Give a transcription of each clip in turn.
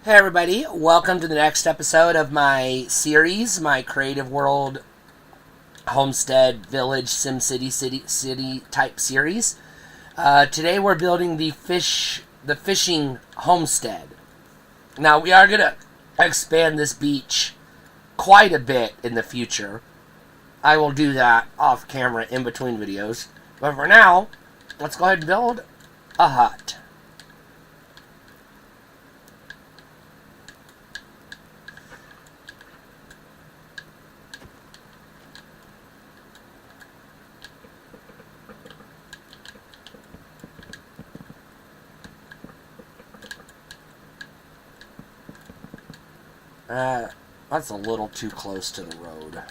Hey everybody, welcome to the next episode of my series, my Creative World Homestead Village SimCity City type series. Today we're building the fishing homestead. Now we are gonna expand this beach quite a bit in the future. I will do that off camera in between videos. But for now, let's go ahead and build a hut. That's a little too close to the road.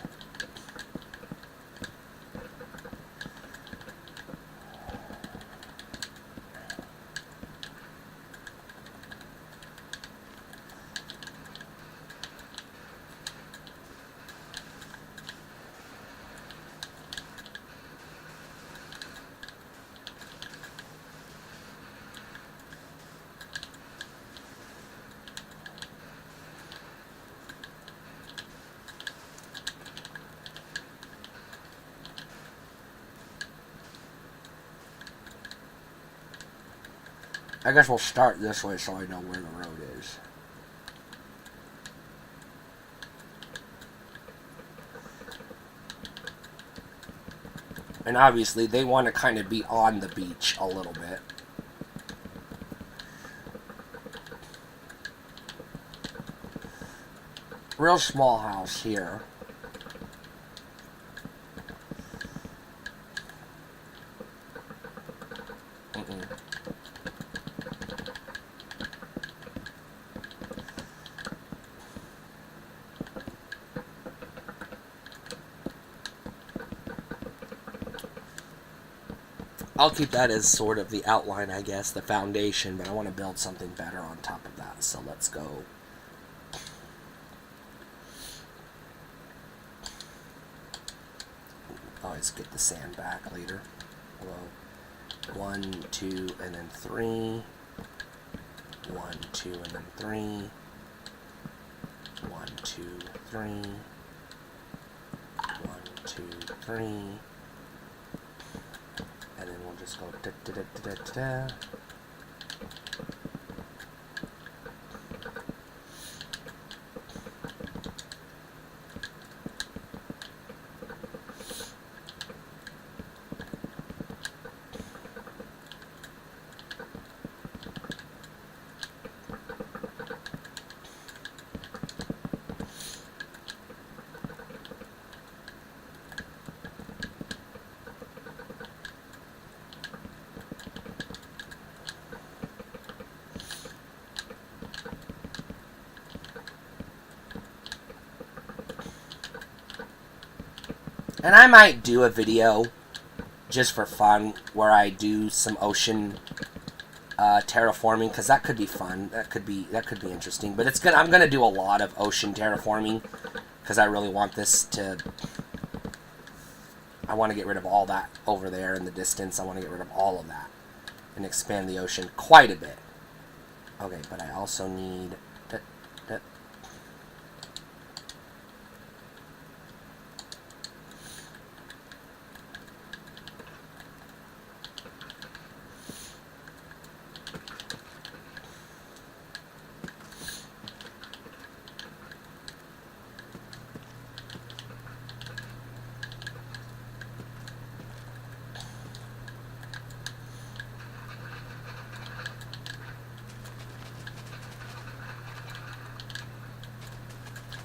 I guess we'll start this way so I know where the road is. And obviously they want to kind of be on the beach a little bit. Real small house here. I'll keep that as sort of the outline, I guess, the foundation, but I want to build something better on top of that, so let's go. Always get the sand back later. Well, 1, 2, and then 3. 1, 2, and then 3. 1, 2, 3. 1, 2, 3. And then we'll just go da da da da da da. And I might do a video just for fun where I do some ocean terraforming, because that could be fun. That could be interesting. But I'm gonna do a lot of ocean terraforming because I really want this to. I want to get rid of all that over there in the distance. I want to get rid of all of that and expand the ocean quite a bit. Okay, but I also need.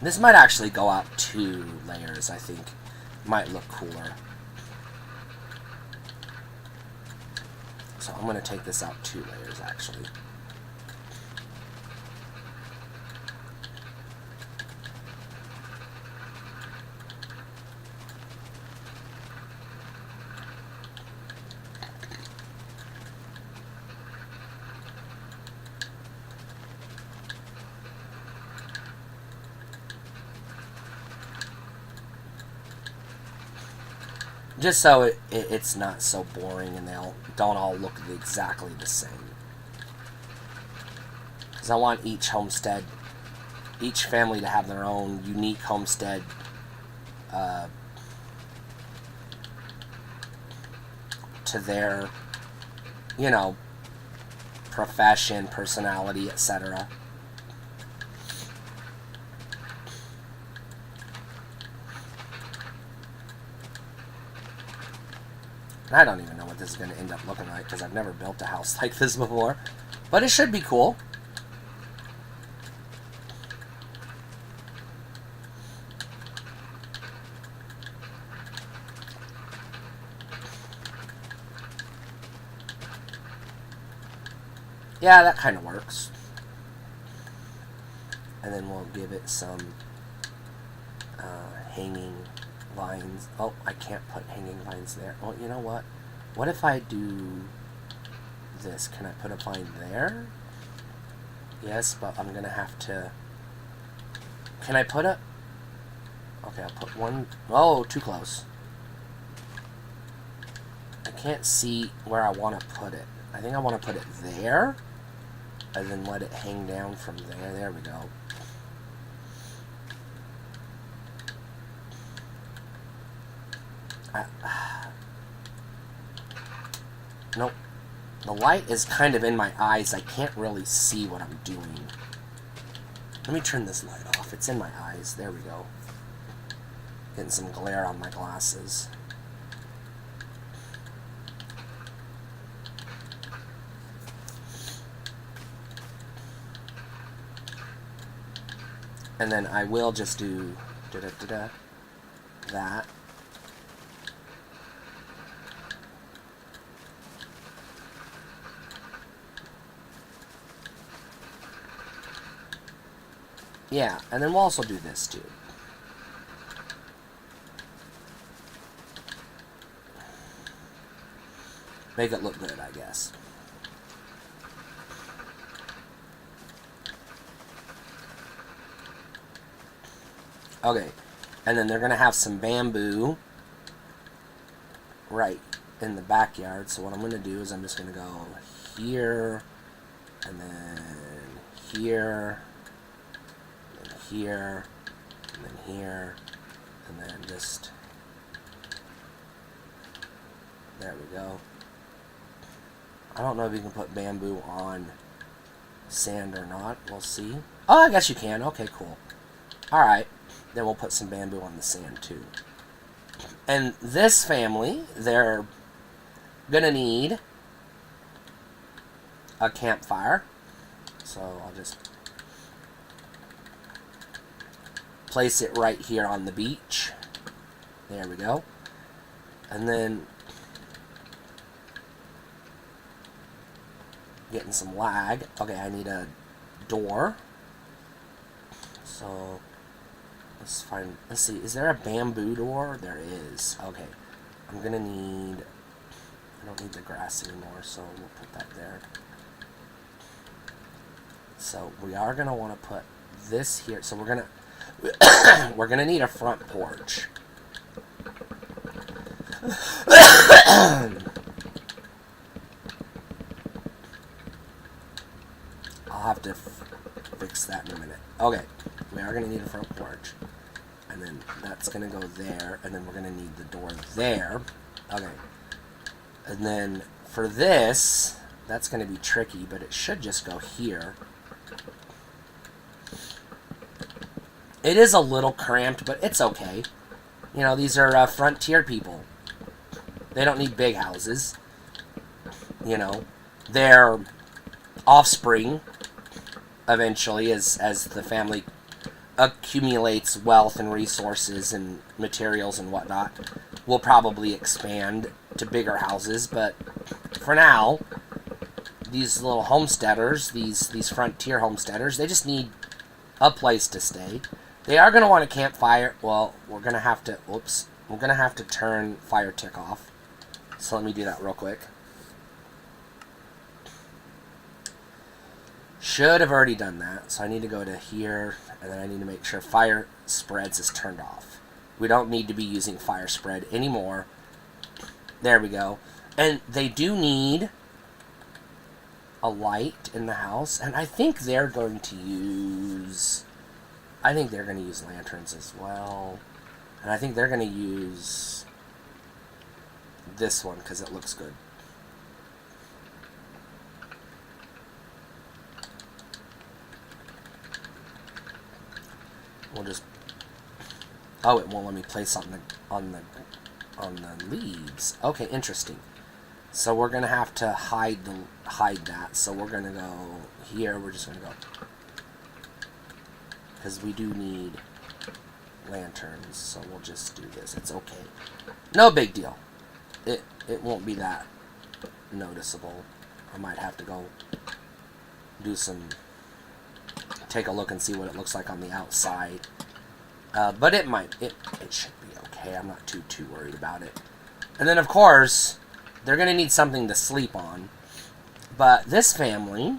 This might actually go out 2 layers, I think. Might look cooler. So I'm going to take this out 2 layers, actually. Just so it's not so boring and they don't all look exactly the same. Because I want each homestead, each family to have their own unique homestead to their, you know, profession, personality, etc. I don't even know what this is going to end up looking like because I've never built a house like this before. But it should be cool. Yeah, that kind of works. And then we'll give it some hanging vines. Oh, I can't put hanging vines there. Well, you know what? What if I do this? Can I put a vine there? Yes, but I'm going to have to... Can I put a... Okay, I'll put one... Oh, too close. I can't see where I want to put it. I think I want to put it there, and then let it hang down from there. There we go. Nope. The light is kind of in my eyes. I can't really see what I'm doing. Let me turn this light off. It's in my eyes. There we go. Getting some glare on my glasses. And then I will just do that. Yeah, and then we'll also do this too. Make it look good, I guess. Okay, and then they're going to have some bamboo right in the backyard. So what I'm going to do is I'm just going to go here, and then here, and here, and then here, and then just, there we go. I don't know if you can put bamboo on sand or not. We'll see. Oh, I guess you can. Okay, cool. Alright. Then we'll put some bamboo on the sand too. And this family, they're gonna need a campfire. So I'll just place it right here on the beach. There we go. And then getting some lag. Okay, I need a door. So let's find, let's see, is there a bamboo door? There is. Okay. I'm gonna need, I don't need the grass anymore, so we'll put that there. So we are gonna want to put this here. So we're gonna we're gonna need a front porch. I'll have to fix that in a minute. Okay, we are going to need a front porch. And then that's going to go there. And then we're going to need the door there. Okay. And then for this, that's going to be tricky, but it should just go here. It is a little cramped, but it's okay. You know, these are frontier people. They don't need big houses. You know, their offspring, eventually, as the family accumulates wealth and resources and materials and whatnot, will probably expand to bigger houses. But for now, these little homesteaders, these frontier homesteaders, they just need a place to stay. They are going to want a campfire. Well, we're going to have to, whoops, we're going to have to turn fire tick off. So let me do that real quick. Should have already done that. So I need to go to here, and then I need to make sure fire spreads is turned off. We don't need to be using fire spread anymore. There we go. And they do need a light in the house, and I think they're going to use... I think they're going to use lanterns as well. And I think they're going to use this one because it looks good. We'll just... Oh, it won't let me place on the leaves. Okay, interesting. So we're gonna have to hide that. So we're gonna go here. We're just gonna go because we do need lanterns. So we'll just do this. It's okay. No big deal. It won't be that noticeable. I might have to go do some... take a look and see what it looks like on the outside. But it should be okay. I'm not too worried about it. And then, of course, they're going to need something to sleep on. But this family...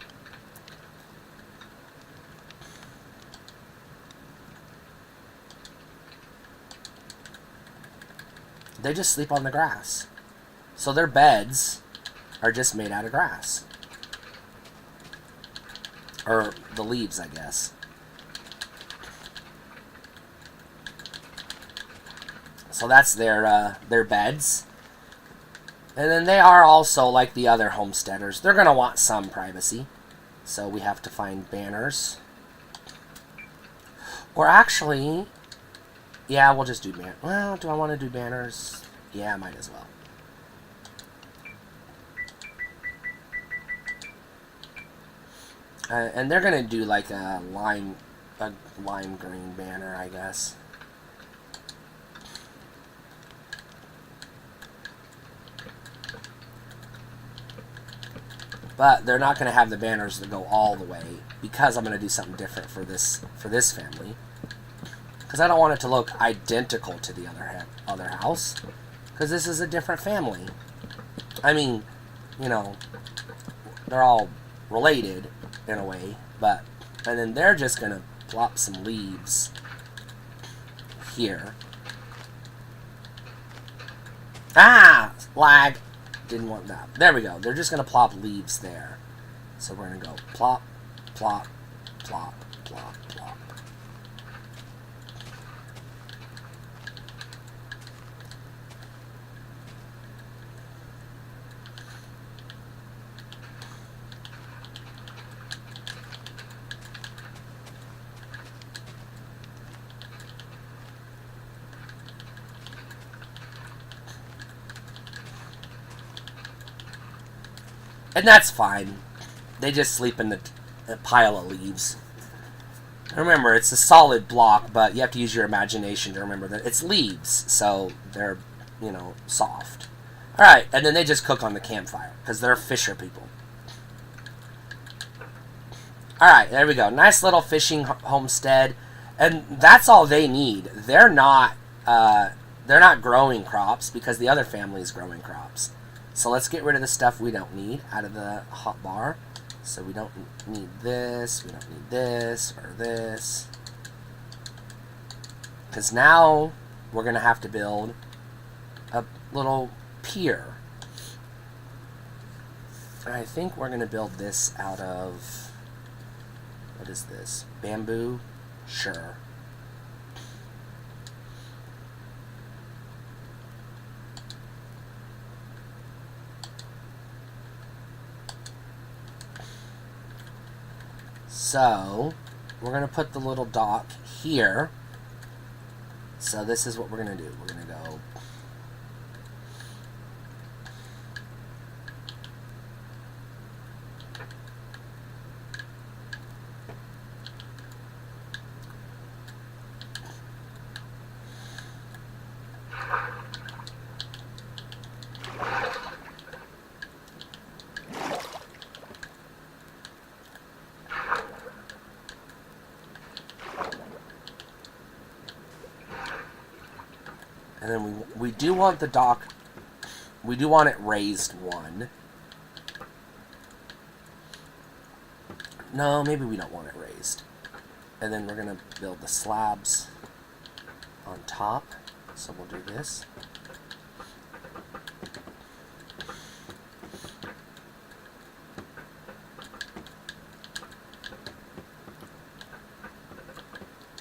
they just sleep on the grass. So their beds are just made out of grass. Or the leaves, I guess. So that's their beds. And then they are also like the other homesteaders. They're going to want some privacy. So we have to find banners. Or actually... yeah, we'll just do banners. Well, do I want to do banners? Yeah, I might as well. And they're going to do like a lime green banner, I guess. But they're not going to have the banners that go all the way because I'm going to do something different for this family. Because I don't want it to look identical to the other house. Because this is a different family. I mean, you know, they're all related in a way, but... and then they're just going to plop some leaves here. Ah! Lag! Didn't want that. There we go. They're just going to plop leaves there. So we're going to go plop, plop, plop, plop, plop. And that's fine. They just sleep in the pile of leaves. Remember, it's a solid block, but you have to use your imagination to remember that it's leaves, so they're, you know, soft. Alright, and then they just cook on the campfire, because they're fisher people. Alright, there we go. Nice little fishing homestead. And that's all they need. They're not growing crops, because the other family is growing crops. So let's get rid of the stuff we don't need out of the hot bar. So we don't need this, we don't need this, or this. Because now we're going to have to build a little pier. And I think we're going to build this out of... what is this? Bamboo? Sure. So, we're going to put the little dock here. So this is what we're going to do. We're going to go... and then we do want the dock, we do want it raised one. No, maybe we don't want it raised. And then we're going to build the slabs on top. So we'll do this.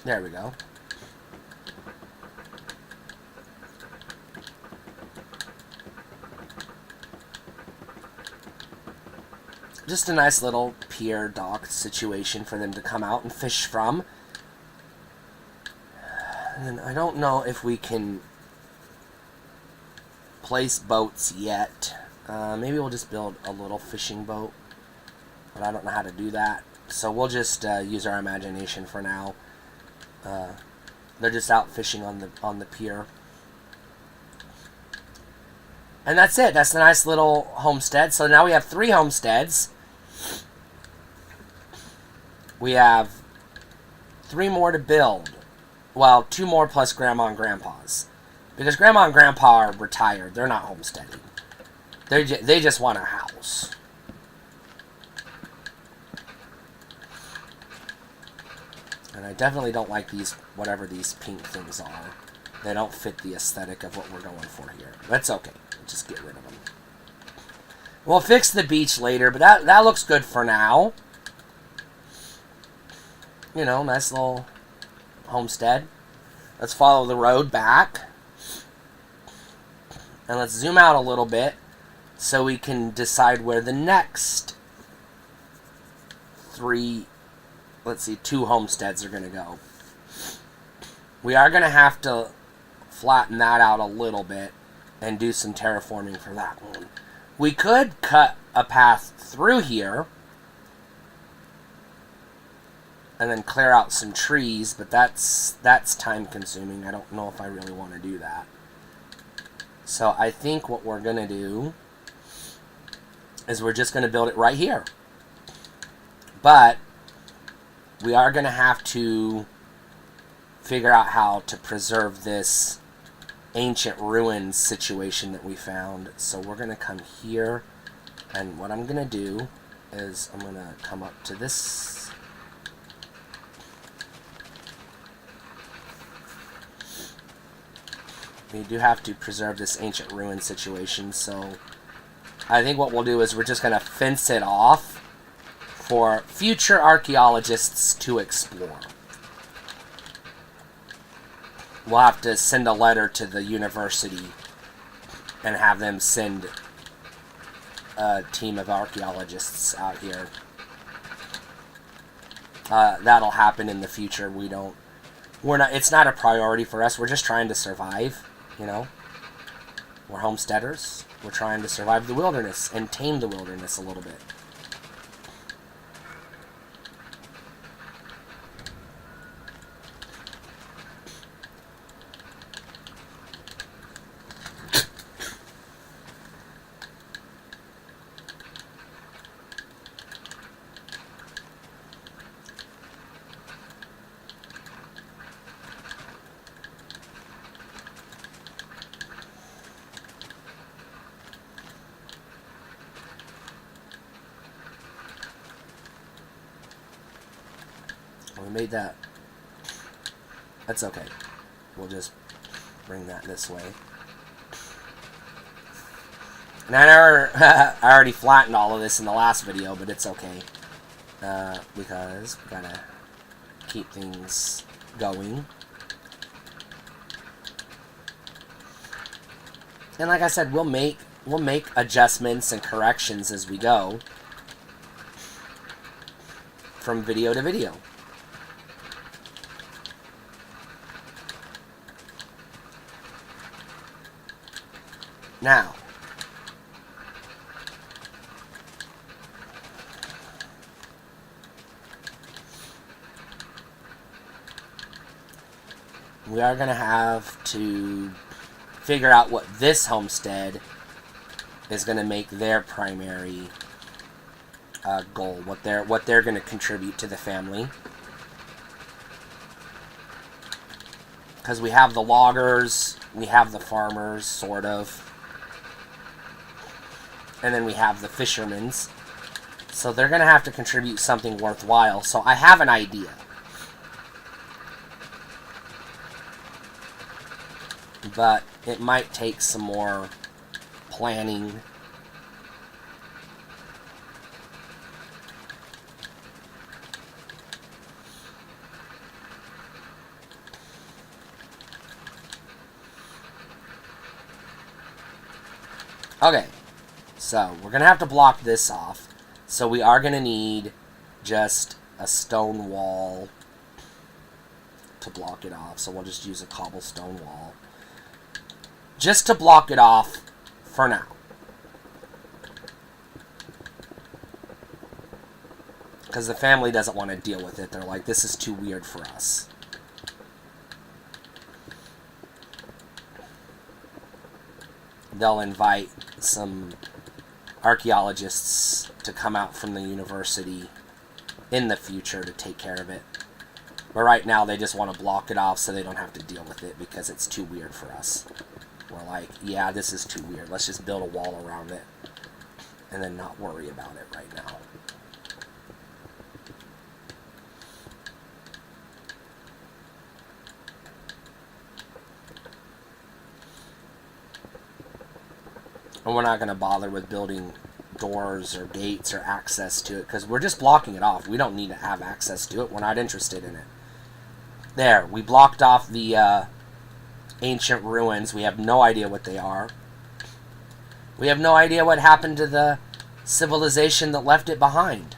There we go. Just a nice little pier dock situation for them to come out and fish from. And I don't know if we can place boats yet. Maybe we'll just build a little fishing boat, but I don't know how to do that. So we'll just use our imagination for now. They're just out fishing on the pier. And that's it. That's the nice little homestead. So now we have 3 homesteads. We have 3 more to build. Well, 2 more plus Grandma and Grandpa's. Because Grandma and Grandpa are retired. They're not homesteading. They just want a house. And I definitely don't like these, whatever these pink things are. They don't fit the aesthetic of what we're going for here. That's okay. We'll just get rid of them. We'll fix the beach later, but that looks good for now. You know, nice little homestead. Let's follow the road back. And let's zoom out a little bit so we can decide where the next 2 homesteads are going to go. We are going to have to flatten that out a little bit and do some terraforming for that one. We could cut a path through here and then clear out some trees, but that's time consuming. I don't know if I really want to do that. So I think what we're going to do is we're just going to build it right here. But we are going to have to figure out how to preserve this ancient ruins situation that we found. So we're going to come here, and what I'm going to do is I'm going to come up to this. We do have to preserve this ancient ruin situation, so I think what we'll do is we're just going to fence it off for future archaeologists to explore. We'll have to send a letter to the university and have them send a team of archaeologists out here. That'll happen in the future. It's not a priority for us. We're just trying to survive, you know. We're homesteaders. We're trying to survive the wilderness and tame the wilderness a little bit. We made that. That's okay. We'll just bring that this way. And I already flattened all of this in the last video, but it's okay. Because we gotta keep things going. And like I said, we'll make adjustments and corrections as we go. From video to video. Now, we are going to have to figure out what this homestead is going to make their primary goal, what they're going to contribute to the family. Because we have the loggers, we have the farmers, sort of. And then we have the fishermen. So they're going to have to contribute something worthwhile. So I have an idea. But it might take some more planning. Okay, so we're going to have to block this off. So we are going to need just a stone wall to block it off. So we'll just use a cobblestone wall just to block it off for now. Because the family doesn't want to deal with it. They're like, this is too weird for us. They'll invite some archaeologists to come out from the university in the future to take care of it. But right now they just want to block it off so they don't have to deal with it because it's too weird for us. We're like, yeah, this is too weird. Let's just build a wall around it and then not worry about it right now. And we're not going to bother with building doors or gates or access to it because we're just blocking it off. We don't need to have access to it. We're not interested in it. There, we blocked off the ancient ruins. We have no idea what they are. We have no idea what happened to the civilization that left it behind.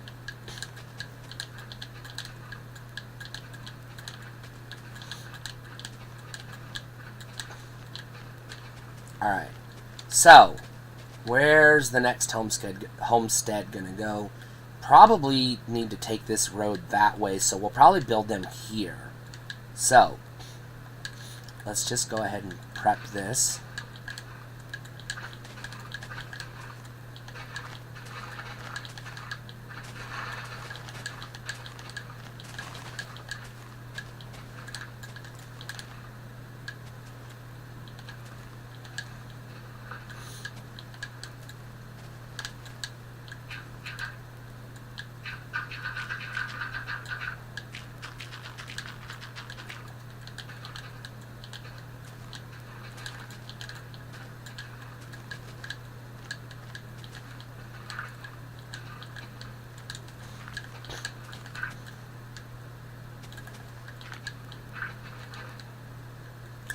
Alright, so where's the next homestead gonna go? Probably need to take this road that way, so we'll probably build them here. So, let's just go ahead and prep this.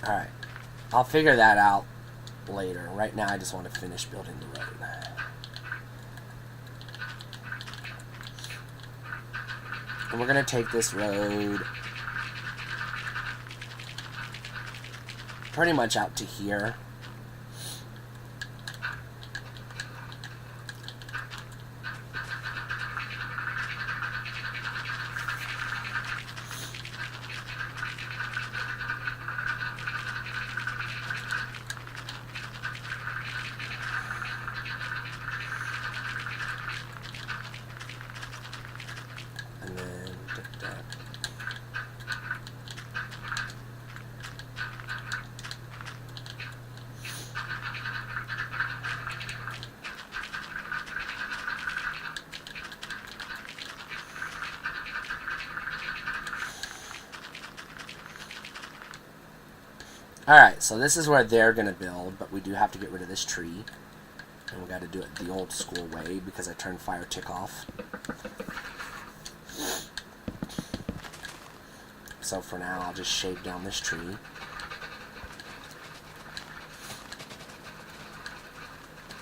Alright, I'll figure that out later. Right now I just want to finish building the road. And we're going to take this road pretty much out to here. Alright, so this is where they're going to build, but we do have to get rid of this tree. And we got to do it the old school way because I turned fire tick off. So for now, I'll just shave down this tree.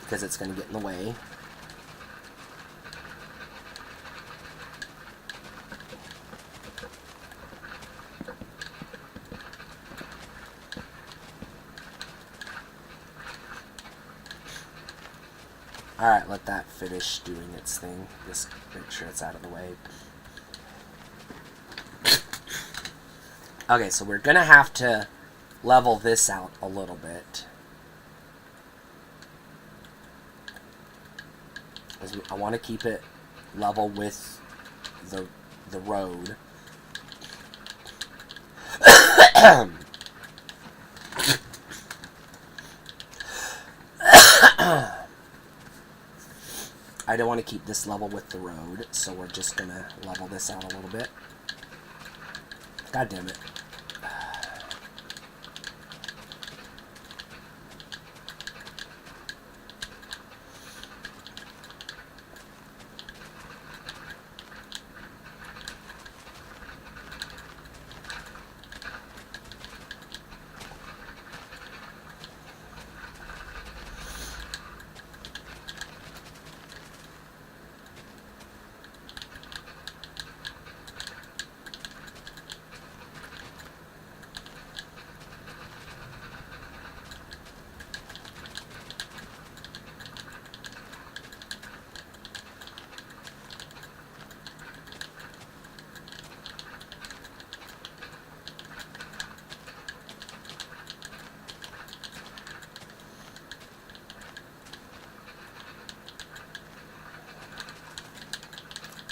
Because it's going to get in the way. Alright, let that finish doing its thing. Just make sure it's out of the way. Okay, so we're going to have to level this out a little bit. I want to keep it level with the road. I don't want to keep this level with the road, so we're just going to level this out a little bit. God damn it.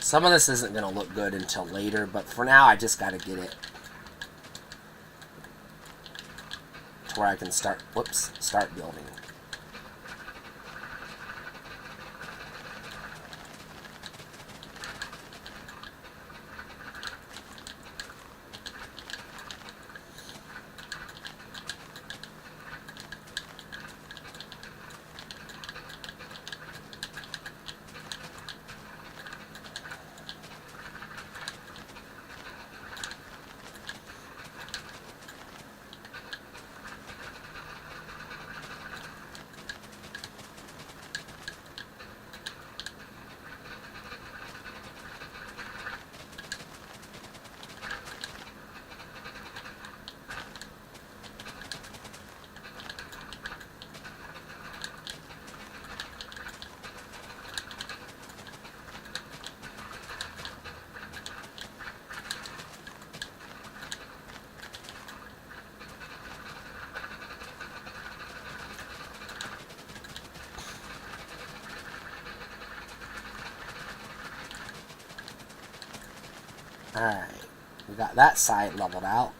Some of this isn't going to look good until later, but for now I just got to get it to where I can start building. Alright, we got that side leveled out.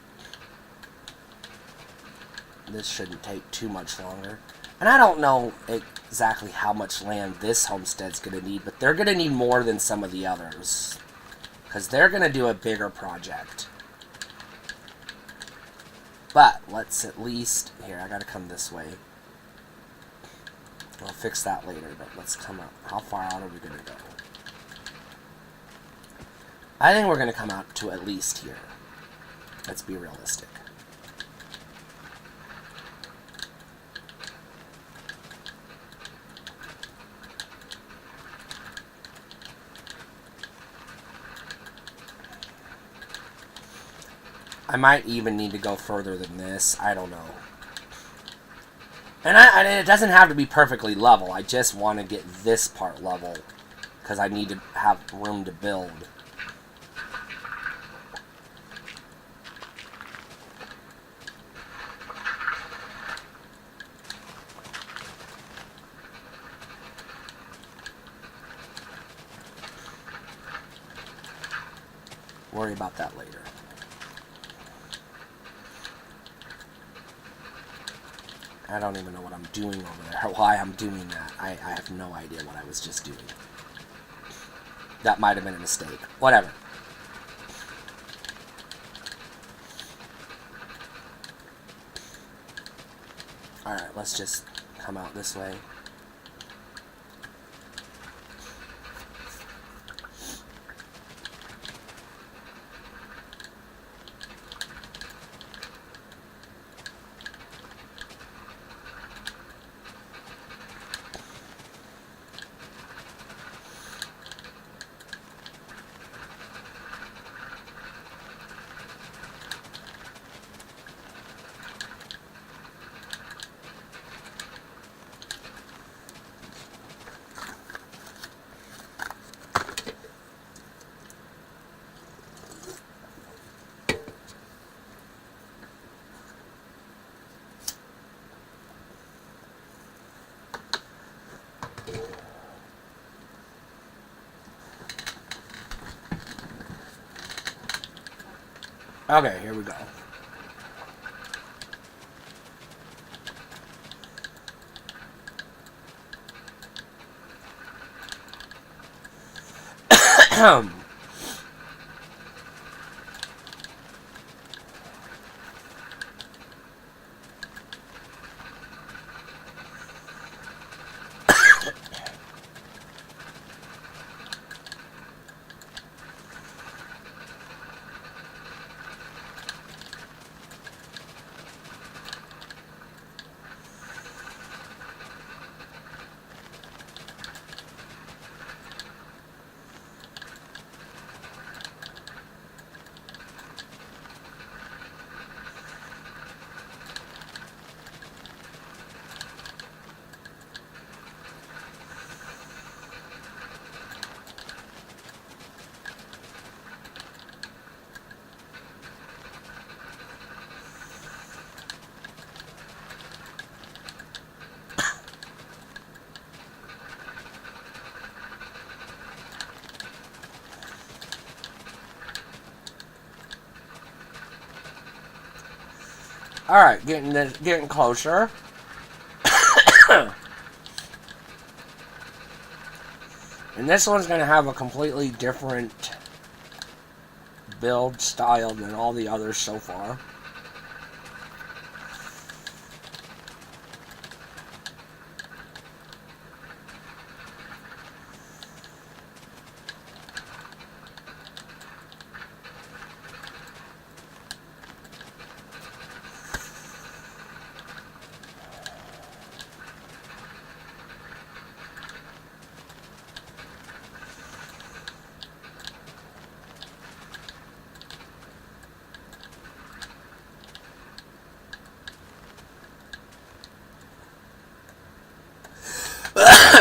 This shouldn't take too much longer. And I don't know exactly how much land this homestead's going to need, but they're going to need more than some of the others. Because they're going to do a bigger project. But, let's at least... Here, I got to come this way. We'll fix that later, but let's come up. How far out are we going to go? I think we're going to come out to at least here. Let's be realistic. I might even need to go further than this. I don't know. And it doesn't have to be perfectly level. I just want to get this part level. Because I need to have room to build. Worry about that later. I don't even know what I'm doing over there, or why I'm doing that. I have no idea what I was just doing. That might have been a mistake. Whatever. Alright, let's just come out this way. Okay, here we go. Alright, getting closer. And this one's going to have a completely different build style than all the others so far.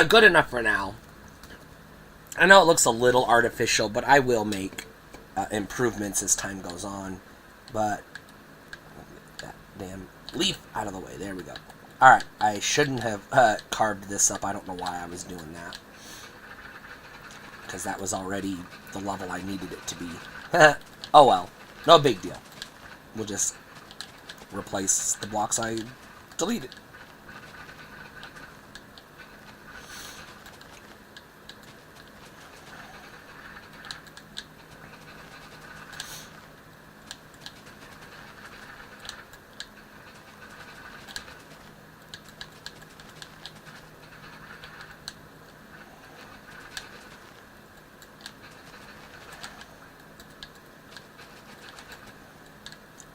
Good enough for now. I know it looks a little artificial, but I will make improvements as time goes on. But that damn leaf out of the way. There we go. Alright, I shouldn't have carved this up. I don't know why I was doing that. Because that was already the level I needed it to be. Oh well. No big deal. We'll just replace the blocks I deleted.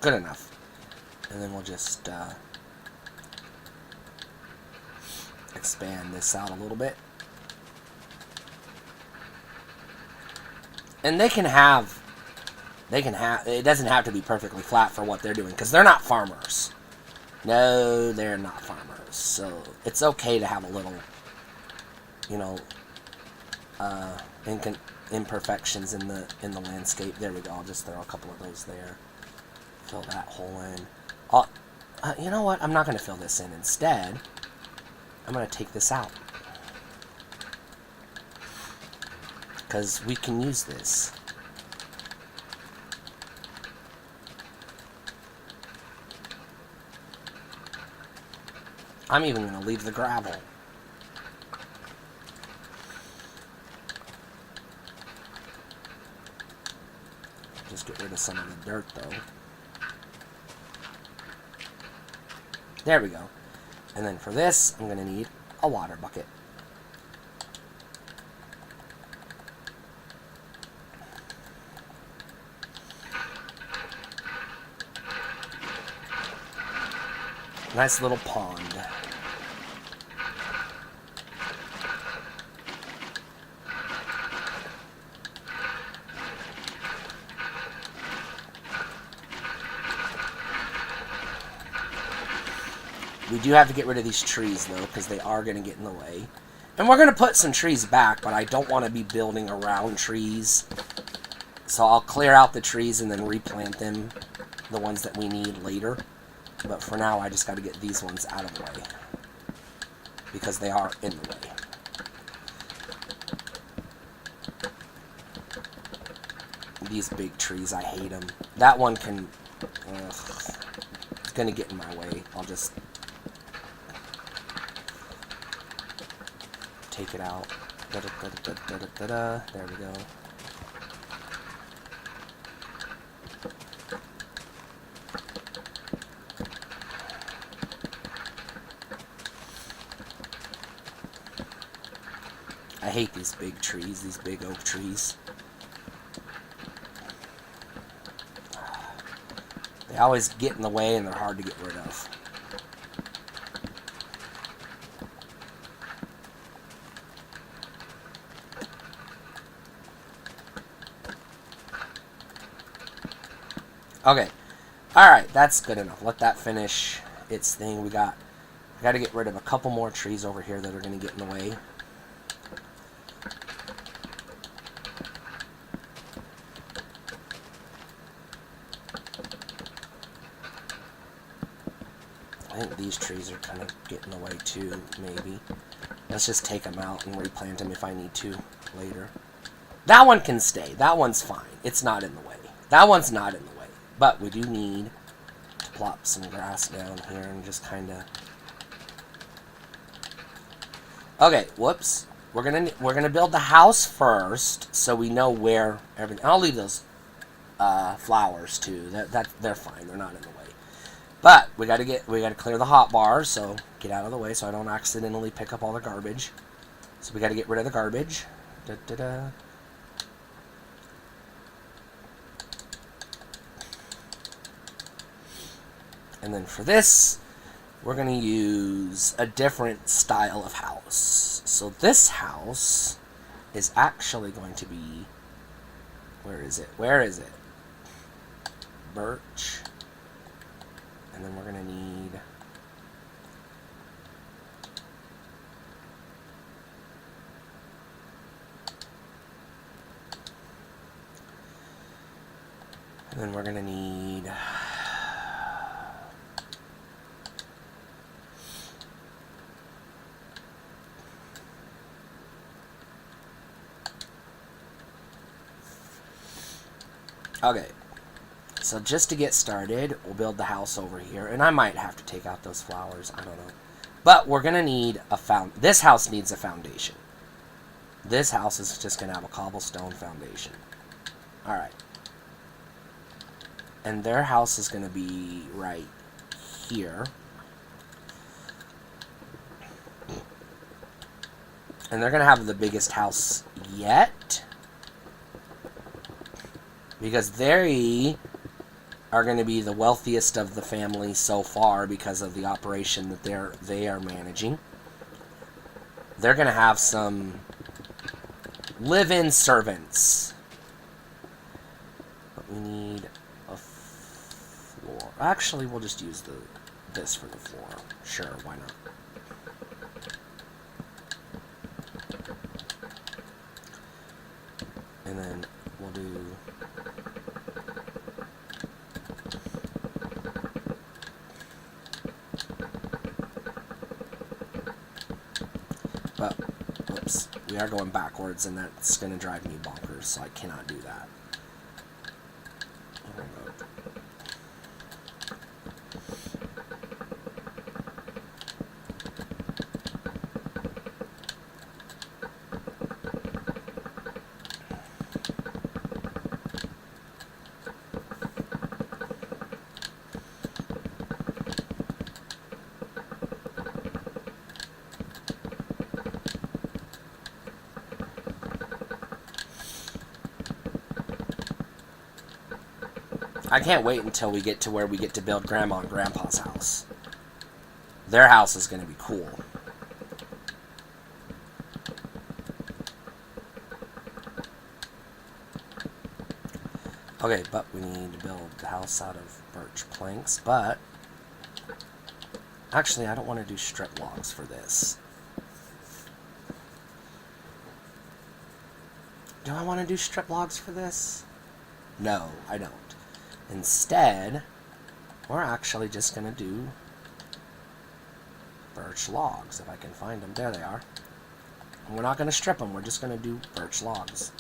Good enough. And then we'll just expand this out a little bit. And it doesn't have to be perfectly flat for what they're doing, because they're not farmers. No, they're not farmers. So it's okay to have a little, you know, imperfections in the landscape. There we go. I'll just throw a couple of those there. Fill that hole in. You know what? I'm not going to fill this in. Instead, I'm going to take this out. Because we can use this. I'm even going to leave the gravel. Just get rid of some of the dirt, though. There we go. And then for this, I'm going to need a water bucket. Nice little pond. We do have to get rid of these trees, though, because they are going to get in the way. And we're going to put some trees back, but I don't want to be building around trees. So I'll clear out the trees and then replant them, the ones that we need later. But for now, I just got to get these ones out of the way, because they are in the way. These big trees, I hate them. That one can... it's going to get in my way. I'll just... take it out. There we go. I hate these big trees, these big oak trees. They always get in the way and they're hard to get rid of. Okay. Alright, that's good enough. Let that finish its thing. I got to get rid of a couple more trees over here that are going to get in the way. I think these trees are kind of getting in the way too, maybe. Let's just take them out and replant them if I need to later. That one can stay. That one's fine. It's not in the way. That one's not in the way. But we do need to plop some grass down here and just kind of... Okay, whoops. We're gonna build the house first, so we know where everything... I'll leave those flowers too. They're fine. They're not in the way. But we gotta clear the hot bars, so get out of the way so I don't accidentally pick up all the garbage. So we gotta get rid of the garbage. Da-da-da. And then for this, we're going to use a different style of house. So this house is actually going to be... Where is it? Where is it? Birch. And then we're going to need... And then we're going to need... Okay, so just to get started, we'll build the house over here. And I might have to take out those flowers, I don't know. But we're going to need this house needs a foundation. This house is just going to have a cobblestone foundation. Alright. And their house is going to be right here. And they're going to have the biggest house yet. Because they are going to be the wealthiest of the family so far because of the operation that they are managing. They're going to have some live-in servants. But we need a floor. Actually, we'll just use this for the floor. Sure, why not? And then we'll do... But, whoops, we are going backwards, and that's going to drive me bonkers, so I cannot do that. I can't wait until we get to where we get to build Grandma and Grandpa's house. Their house is going to be cool. Okay, but we need to build the house out of birch planks, but... Actually, I don't want to do strip logs for this. Do I want to do strip logs for this? No, I don't. Instead, we're actually just going to do birch logs, if I can find them. There they are. And we're not going to strip them, we're just going to do birch logs.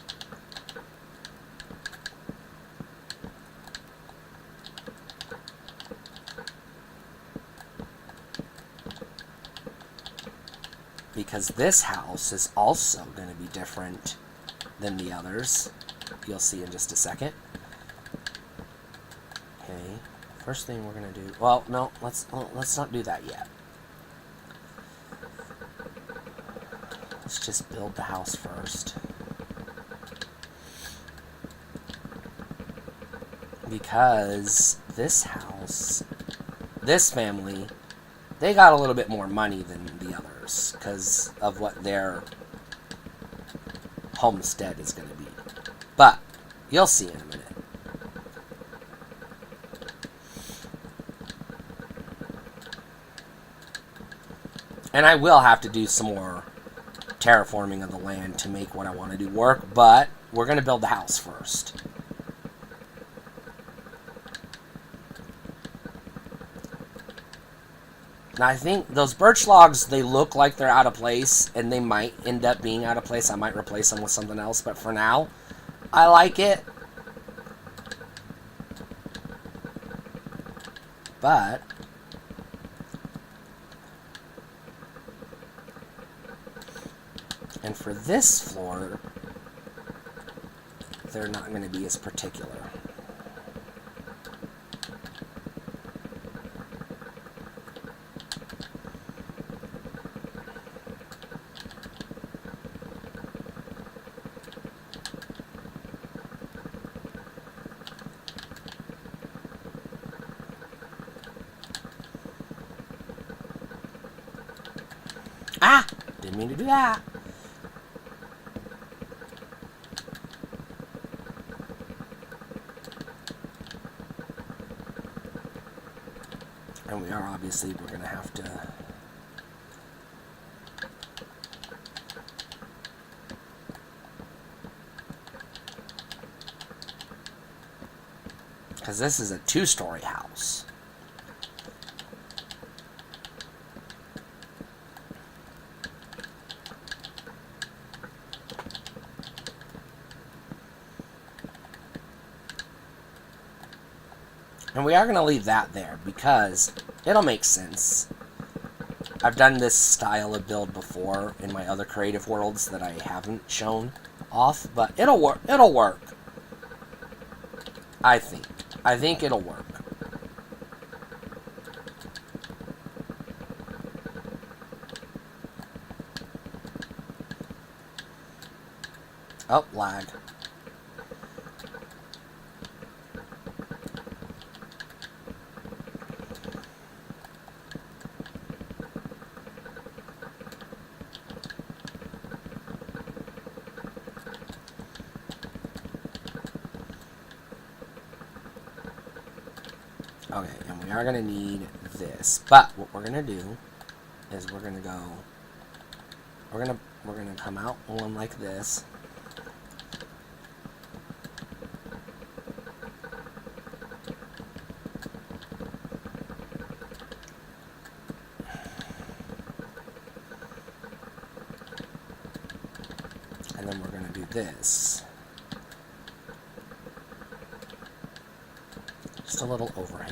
Because this house is also going to be different than the others. You'll see in just a second. Okay, first thing we're gonna do... Well, no, let's not do that yet. Let's just build the house first. Because this house, this family, they got a little bit more money than the others because of what their homestead is going to be. But you'll see in a minute. And I will have to do some more terraforming of the land to make what I want to do work, but we're going to build the house first. Now, I think those birch logs, they look like they're out of place, and they might end up being out of place. I might replace them with something else, but for now, I like it. but and for this floor, they're not going to be as particular. Ah! Didn't mean to do that. And we are obviously, we're going to have to because this is a 2-story house. And we are going to leave that there because it'll make sense. I've done this style of build before in my other creative worlds that I haven't shown off, but it'll work. It'll work. I think it'll work. Oh, lag. Okay, and we are going to need this. But what we're going to do is we're going to go, we're going to come out one like this. And then we're going to do this. Just a little overhang.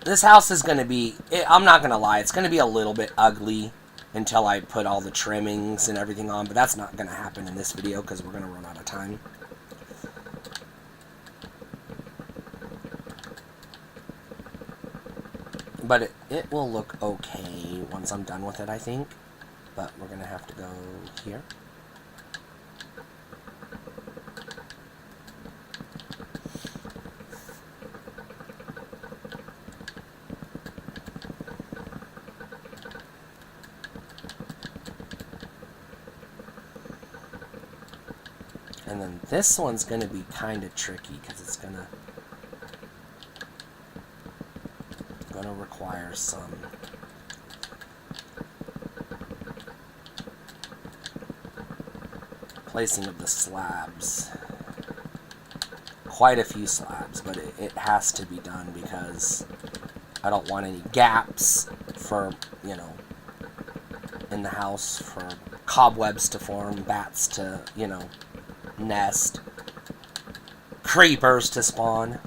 This house is going to be, I'm not going to lie, it's going to be a little bit ugly until I put all the trimmings and everything on, but that's not going to happen in this video because we're going to run out of time. But it will look okay once I'm done with it, I think. But we're going to have to go here. And then this one's going to be kind of tricky because it's going to require some placing of the slabs. Quite a few slabs, but it has to be done because I don't want any gaps for, you know, in the house for cobwebs to form, bats to, you know, nest, creepers to spawn.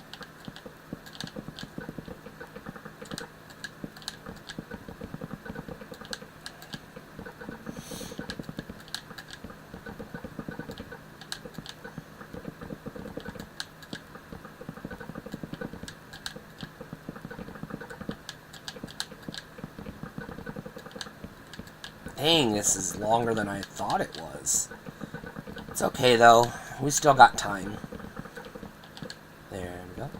Dang, this is longer than I thought it was. It's okay, though. We still got time. There we go.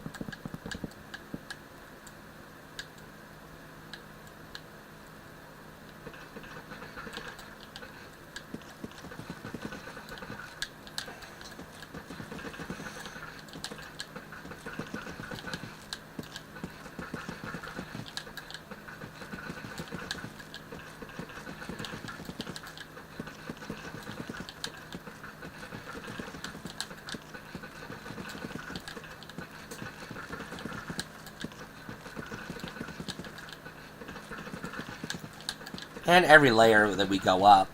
And every layer that we go up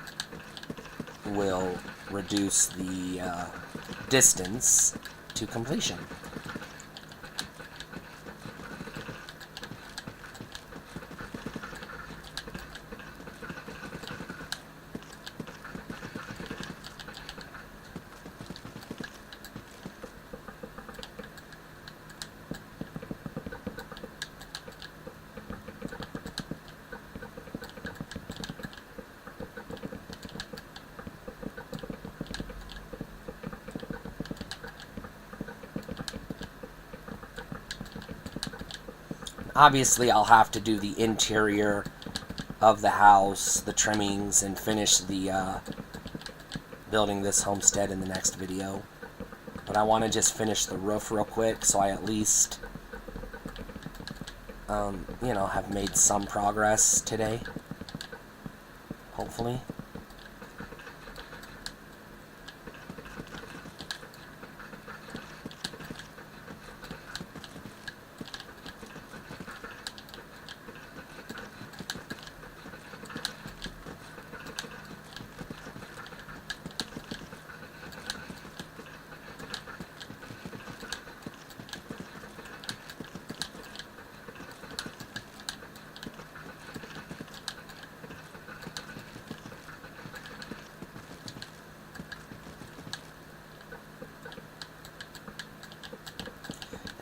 will reduce the distance to completion. Obviously, I'll have to do the interior of the house, the trimmings, and finish the building this homestead in the next video. But I want to just finish the roof real quick, so I at least, you know, have made some progress today. Hopefully.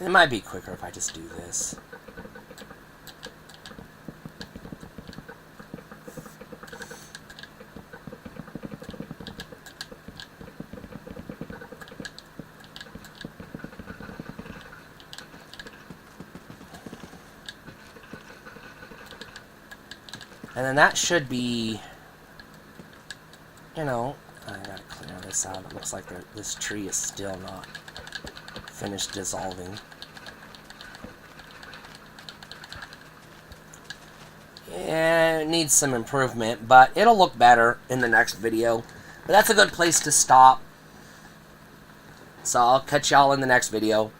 It might be quicker if I just do this. And then that should be, you know, I gotta clear this out. It looks like this tree is still not finished dissolving. Yeah, it needs some improvement, but it'll look better in the next video. But that's a good place to stop. So I'll catch y'all in the next video.